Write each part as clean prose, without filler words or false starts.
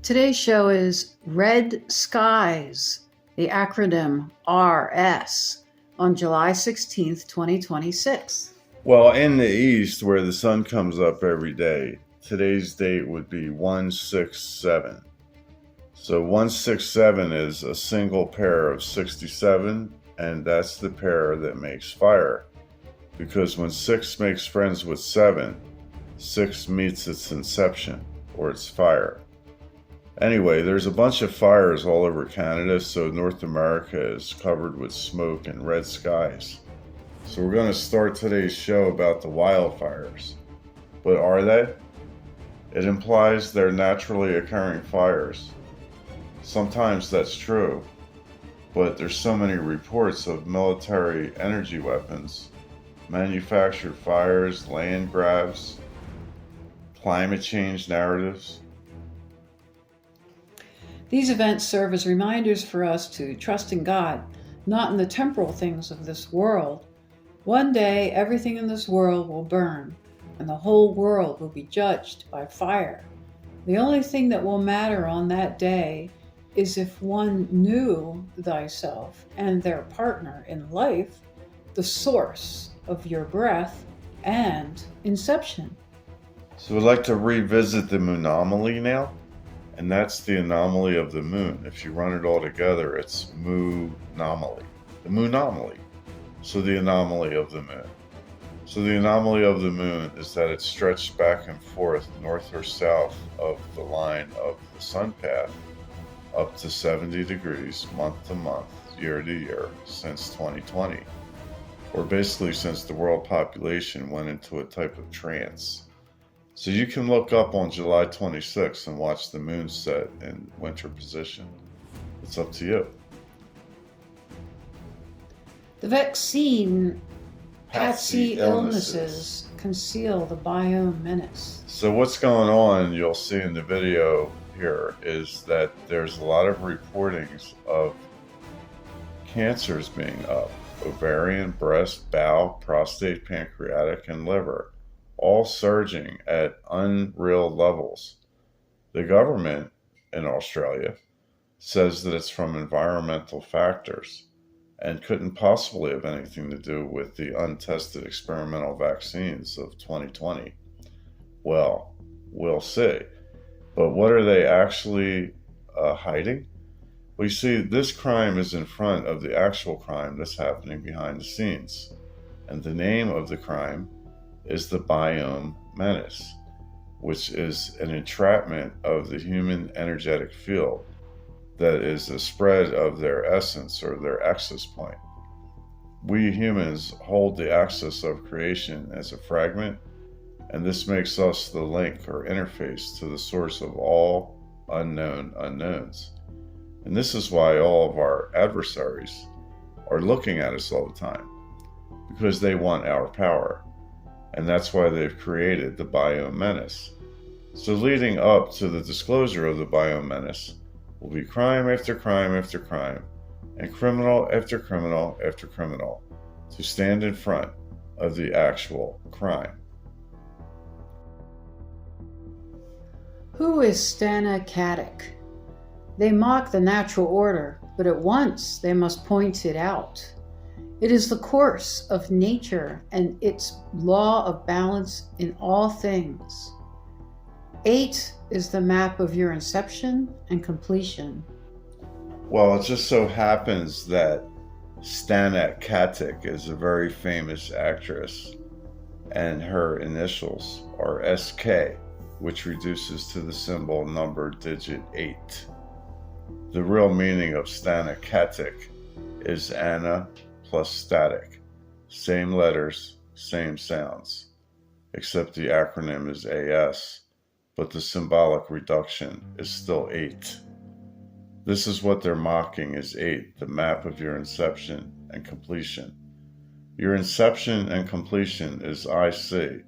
Today's show is Red Skies, the acronym RS, on July 16th, 2026. Well, in the East, where the sun comes up every day, today's date would be 167. So 167 is a single pair of 67, and that's the pair that makes fire. Because when 6 makes friends with 7, 6 meets its inception, or its fire. Anyway, there's a bunch of fires all over Canada, so North America is covered with smoke and red skies. So we're going to start today's show about the wildfires. But are they? It implies they're naturally occurring fires. Sometimes that's true, but there's so many reports of military energy weapons, manufactured fires, land grabs, climate change narratives. These events serve as reminders for us to trust in God, not in the temporal things of this world. One day, everything in this world will burn, and the whole world will be judged by fire. The only thing that will matter on that day is if one knew thyself and their partner in life, the source of your breath and inception. So we'd like to revisit the moonomaly now, and that's the anomaly of the moon. If you run it all together, it's moonomaly. The moonomaly. So the anomaly of the moon. So the anomaly of the moon is that it's stretched back and forth north or south of the line of the sun path up to 70 degrees month to month, year to year since 2020. Or basically since the world population went into a type of trance. So you can look up on July 26th and watch the moon set in winter position. It's up to you. The vaccine Patsy illnesses conceal the biome menace. So what's going on, you'll see in the video here, is that there's a lot of reportings of cancers being up. Ovarian, breast, bowel, prostate, pancreatic, and liver, all surging at unreal levels. The government in Australia says that it's from environmental factors and couldn't possibly have anything to do with the untested experimental vaccines of 2020. Well, we'll see. But what are they actually hiding? Well, you see, this crime is in front of the actual crime that's happening behind the scenes. And the name of the crime is the biome menace, which is an entrapment of the human energetic field that is a spread of their essence or their access point. We humans hold the axis of creation as a fragment, and this makes us the link or interface to the source of all unknown unknowns. And this is why all of our adversaries are looking at us all the time, because they want our power. And that's why they've created the biome menace. So leading up to the disclosure of the biome menace will be crime after crime after crime, and criminal after criminal after criminal to stand in front of the actual crime. Who is Stana Katic? They mock the natural order, but at once they must point it out. It is the course of nature and its law of balance in all things. 8 is the map of your inception and completion. Well, it just so happens that Stana Katic is a very famous actress, and her initials are SK, which reduces to the symbol number digit 8. The real meaning of Stana Katic is Anna plus static. Same letters, same sounds, except the acronym is AS, but the symbolic reduction is still 8. This is what they're mocking is 8, the map of your inception and completion. Your inception and completion is IC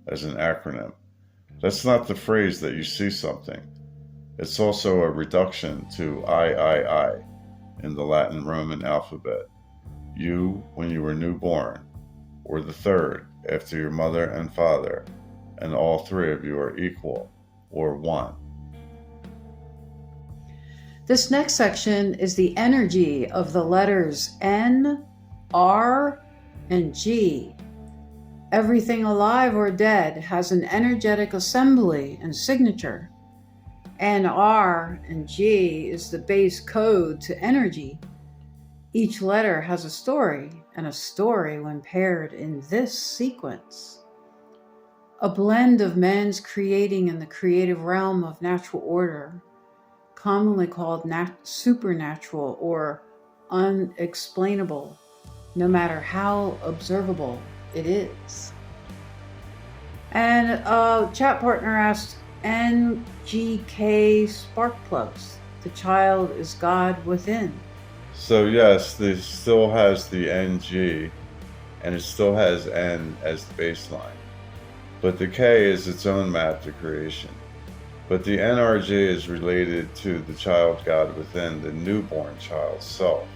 as an acronym. That's not the phrase that you see something. It's also a reduction to III in the Latin Roman alphabet. You when you were newborn, or the third after your mother and father, and all three of you are equal, or one. This next section is the energy of the letters N, R, and G. Everything alive or dead has an energetic assembly and signature. N, R, and G is the base code to energy. Each letter has a story, and a story when paired in this sequence. A blend of man's creating in the creative realm of natural order, commonly called supernatural or unexplainable, no matter how observable it is. And a chat partner asked, NGK spark plugs. The child is God within. So yes, this still has the NG, and it still has N as the baseline. But the K is its own map to creation. But the NRG is related to the child God within, the newborn child self,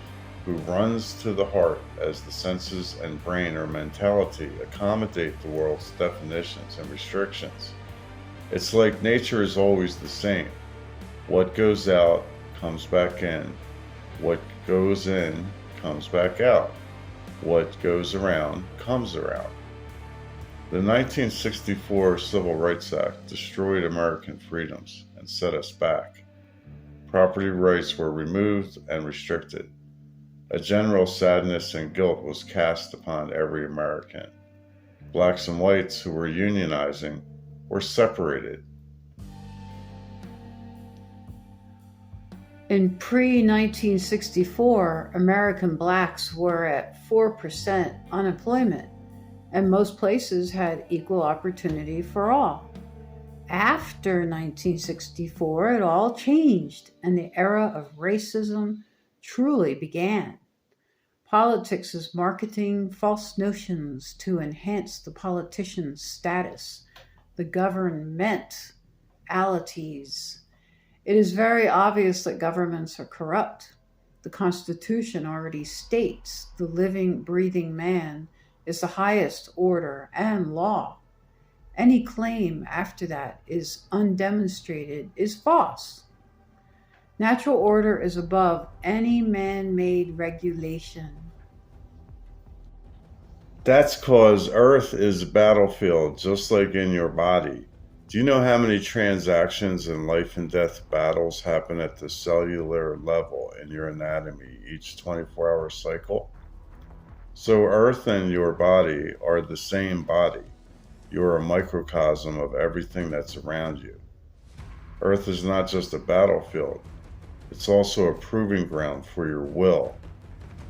who runs to the heart as the senses and brain or mentality accommodate the world's definitions and restrictions. It's like nature is always the same. What goes out comes back in. What goes in comes back out. What goes around comes around. The 1964 Civil Rights Act destroyed American freedoms and set us back. Property rights were removed and restricted. A general sadness and guilt was cast upon every American. Blacks and whites who were unionizing were separated. In pre-1964, American blacks were at 4% unemployment, and most places had equal opportunity for all. After 1964, it all changed, and the era of racism truly began. Politics is marketing false notions to enhance the politician's status, the governmentalities. It is very obvious that governments are corrupt. The Constitution already states the living, breathing man is the highest order and law. Any claim after that is undemonstrated is false. Natural order is above any man-made regulation. That's cause Earth is a battlefield, just like in your body. Do you know how many transactions and life and death battles happen at the cellular level in your anatomy each 24-hour cycle? So Earth and your body are the same body. You're a microcosm of everything that's around you. Earth is not just a battlefield. It's also a proving ground for your will,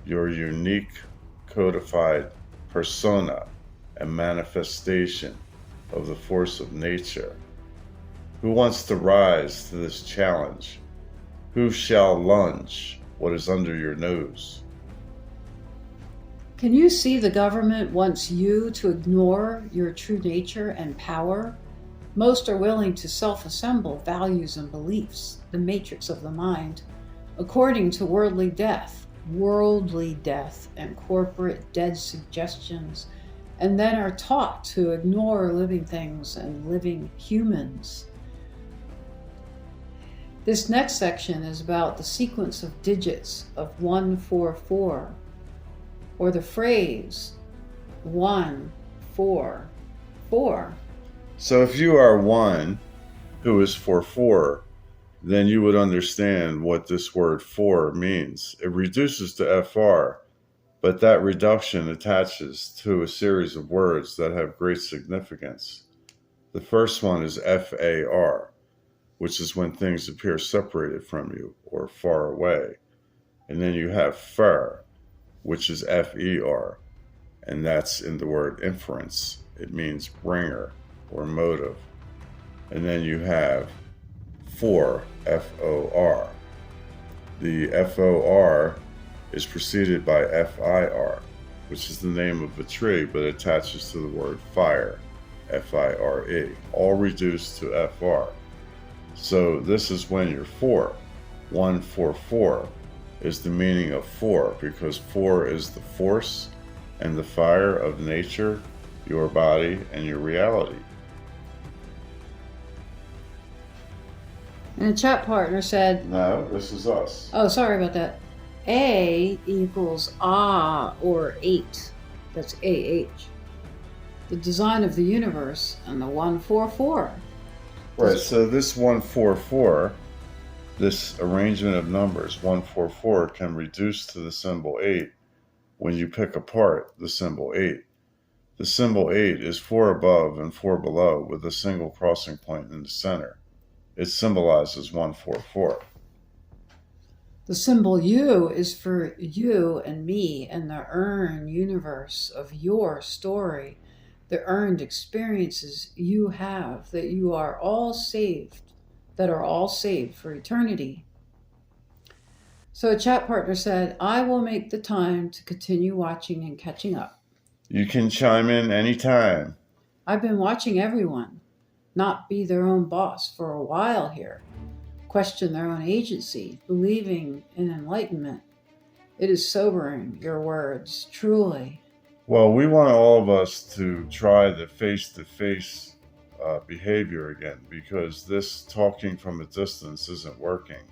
your unique codified persona and manifestation of the force of nature. Who wants to rise to this challenge? Who shall lunge what is under your nose? Can you see the government wants you to ignore your true nature and power? Most are willing to self-assemble values and beliefs, the matrix of the mind, according to worldly death and corporate dead suggestions, and then are taught to ignore living things and living humans. This next section is about the sequence of digits of 144, or the phrase 144. So if you are one who is 44, then you would understand what this word for means. It reduces to FR, but that reduction attaches to a series of words that have great significance. The first one is FAR, which is when things appear separated from you or far away. And then you have FER, which is FER, and that's in the word inference. It means bringer or motive. And then you have FOR, FOR. The FOR is preceded by FIR, which is the name of a tree, but attaches to the word fire, FIRE, all reduced to FR. So this is when you're 4. 144 is the meaning of 4, because 4 is the force and the fire of nature, your body, and your reality. And the chat partner said, No, this is us. oh, sorry about that. A equals ah or 8. That's AH. The design of the universe and the 144. Right, so this 144, this arrangement of numbers, 144, can reduce to the symbol 8 when you pick apart the symbol 8. The symbol 8 is 4 above and 4 below with a single crossing point in the center. It symbolizes 144. The symbol U is for you and me and the earned universe of your story, the earned experiences you have, that you are all saved, that are all saved for eternity. So a chat partner said, I will make the time to continue watching and catching up. You can chime in anytime. I've been watching everyone not be their own boss for a while here, question their own agency, believing in enlightenment. It is sobering, your words, truly. Well, we want all of us to try the face-to-face behavior again, because this talking from a distance isn't working.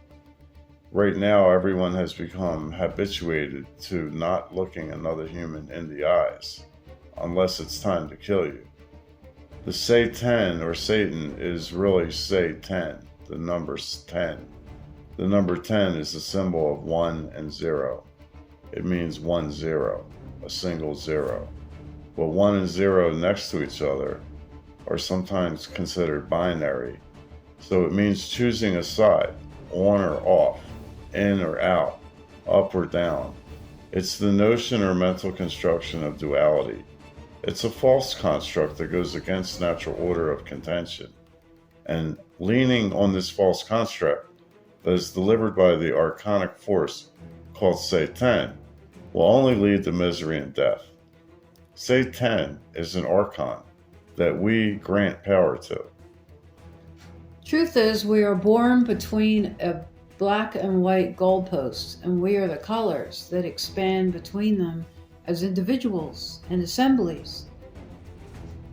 Right now, everyone has become habituated to not looking another human in the eyes, unless it's time to kill you. The Satan or Satan is really say 10, the number 10. The number 10 is a symbol of 1 and 0. It means 1, 0, a single 0. But 1 and 0 next to each other are sometimes considered binary. So it means choosing a side, on or off, in or out, up or down. It's the notion or mental construction of duality. It's a false construct that goes against natural order of contention. And leaning on this false construct that is delivered by the archonic force called Satan will only lead to misery and death. Satan is an archon that we grant power to. Truth is, we are born between a black and white goalposts, and we are the colors that expand between them as individuals and assemblies.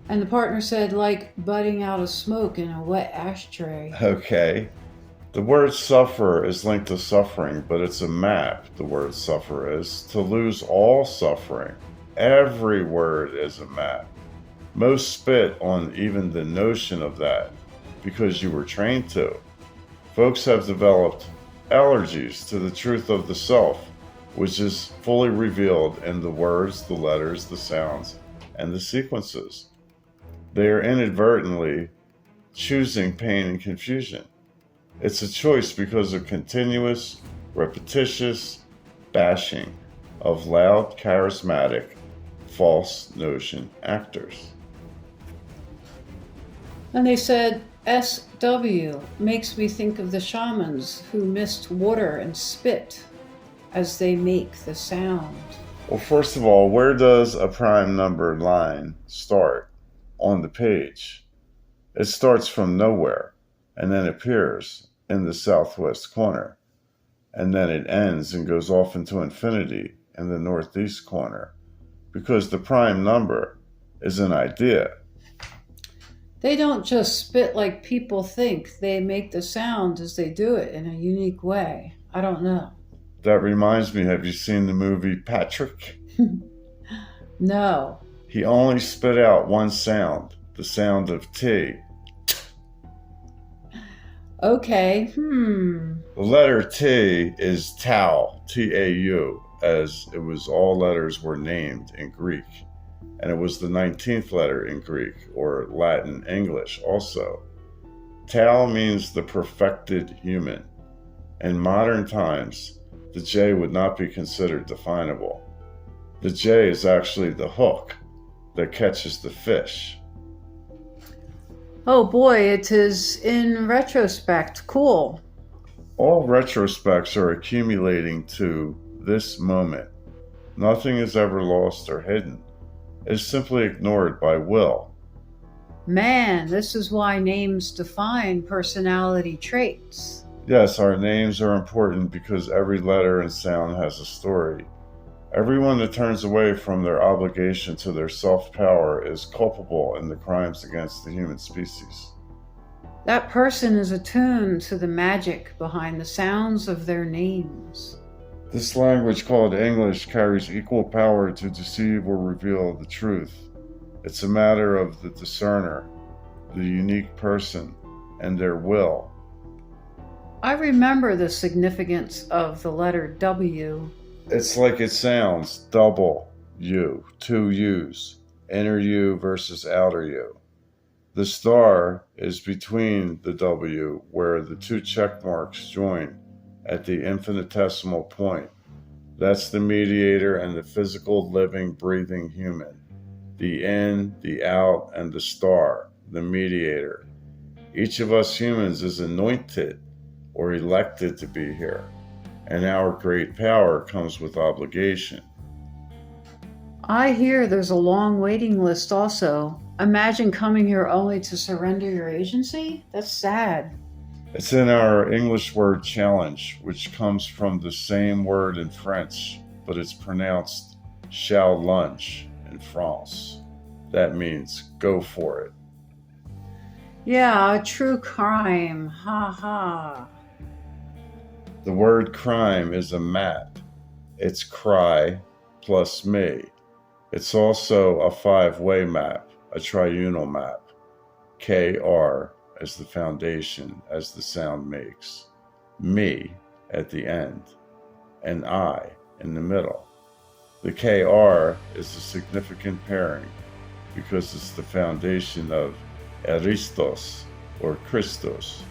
And the partner said, like butting out of smoke in a wet ashtray. Okay. The word suffer is linked to suffering, but it's a map, the word suffer is, to lose all suffering. Every word is a map. Most spit on even the notion of that because you were trained to. Folks have developed allergies to the truth of the self, which is fully revealed in the words, the letters, the sounds, and the sequences. They are inadvertently choosing pain and confusion. It's a choice because of continuous, repetitious bashing of loud, charismatic, false notion actors. And they said, SW makes me think of the shamans who mist water and spit as they make the sound. Well, first of all, where does a prime number line start on the page? It starts from nowhere and then appears in the southwest corner. And then it ends and goes off into infinity in the northeast corner, because the prime number is an idea. They don't just spit like people think. They make the sound as they do it in a unique way. I don't know. That reminds me, have you seen the movie Patrick? No. He only spit out one sound, the sound of T. Okay, The letter T is Tau, T-A-U, as it was all letters were named in Greek. And it was the 19th letter in Greek, or Latin English also. Tau means the perfected human. In modern times, the J would not be considered definable. The J is actually the hook that catches the fish. Oh boy, it is in retrospect. Cool. All retrospects are accumulating to this moment. Nothing is ever lost or hidden. It is simply ignored by will. Man, this is why names define personality traits. Yes, our names are important because every letter and sound has a story. Everyone that turns away from their obligation to their self-power is culpable in the crimes against the human species. That person is attuned to the magic behind the sounds of their names. This language called English carries equal power to deceive or reveal the truth. It's a matter of the discerner, the unique person, and their will. I remember the significance of the letter W. It's like it sounds, double U, two U's, inner U versus outer U. The star is between the W where the two check marks join at the infinitesimal point. That's the mediator and the physical, living, breathing human. The in, the out, and the star, the mediator. Each of us humans is anointed or elected to be here, and our great power comes with obligation. I hear there's a long waiting list also. Imagine coming here only to surrender your agency? That's sad. It's in our English word challenge, which comes from the same word in French, but it's pronounced challenge in France. That means go for it. Yeah, a true crime. Ha ha. The word crime is a map. It's cry plus me. It's also a five-way map, a triunal map. KR as the foundation, as the sound makes. Me at the end, and I in the middle. The KR is a significant pairing because it's the foundation of Aristos or Christos.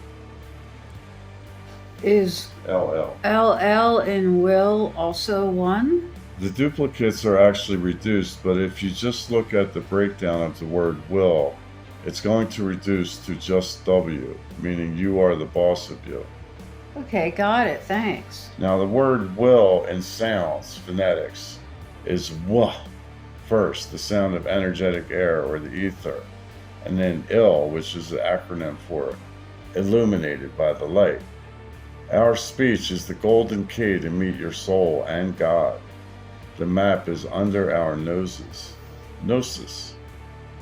Is LL. LL in will also one? The duplicates are actually reduced, but if you just look at the breakdown of the word will, it's going to reduce to just W, meaning you are the boss of you. Okay, got it. Thanks. Now the word will in sounds, phonetics, is W first, the sound of energetic air or the ether, and then IL, which is the acronym for illuminated by the light. Our speech is the golden key to meet your soul and God. The map is under our noses. Gnosis.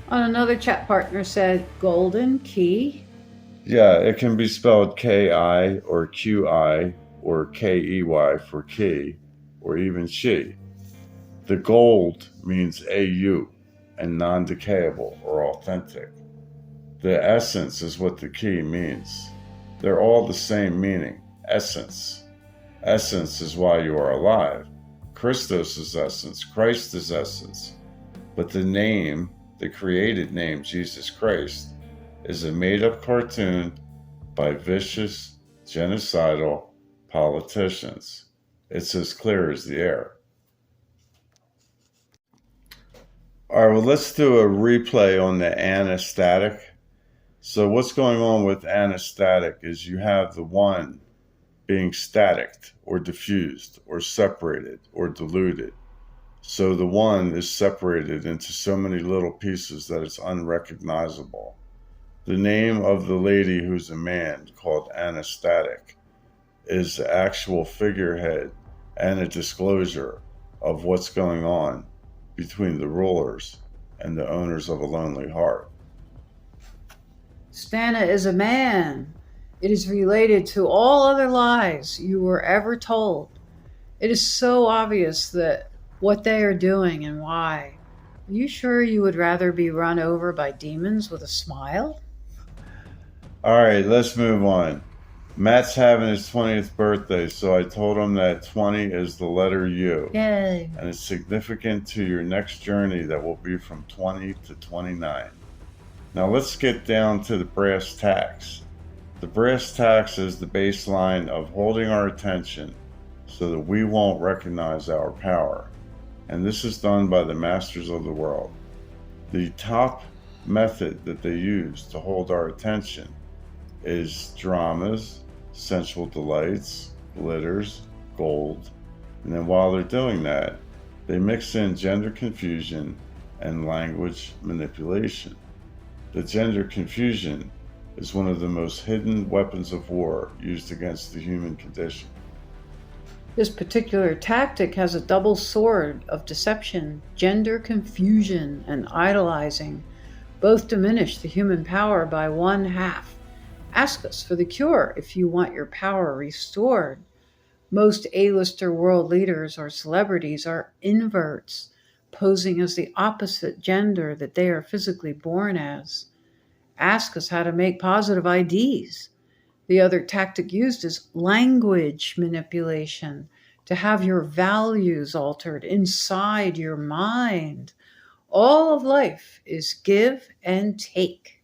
Another chat partner said, golden key? Yeah, it can be spelled K-I or Q-I or K-E-Y for key, or even she. The gold means AU and non-decayable or authentic. The essence is what the key means. They're all the same meaning, essence. Essence is why you are alive. Christos is essence, Christ is essence. But the name, the created name, Jesus Christ, is a made-up cartoon by vicious, genocidal politicians. It's as clear as the air. All right, well, let's do a replay on the anesthetic. So what's going on with anesthetic is you have the one being staticked or diffused or separated or diluted. So the one is separated into so many little pieces that it's unrecognizable. The name of the lady who's a man called anesthetic is the actual figurehead and a disclosure of what's going on between the rulers and the owners of a lonely heart. Stana is a man. It is related to all other lies you were ever told. It is so obvious that what they are doing and why. Are you sure you would rather be run over by demons with a smile? All right, let's move on. Matt's having his 20th birthday, so I told him that 20 is the letter U. Yay. And it's significant to your next journey that will be from 20 to 29. Now let's get down to the brass tacks. The brass tacks is the baseline of holding our attention so that we won't recognize our power. And this is done by the masters of the world. The top method that they use to hold our attention is dramas, sensual delights, glitters, gold. And then while they're doing that, they mix in gender confusion and language manipulation. The gender confusion is one of the most hidden weapons of war used against the human condition. This particular tactic has a double sword of deception. Gender confusion and idolizing both diminish the human power by 1/2. Ask us for the cure if you want your power restored. Most A-lister world leaders or celebrities are inverts, posing as the opposite gender that they are physically born as. Ask us how to make positive IDs. The other tactic used is language manipulation to have your values altered inside your mind. All of life is give and take.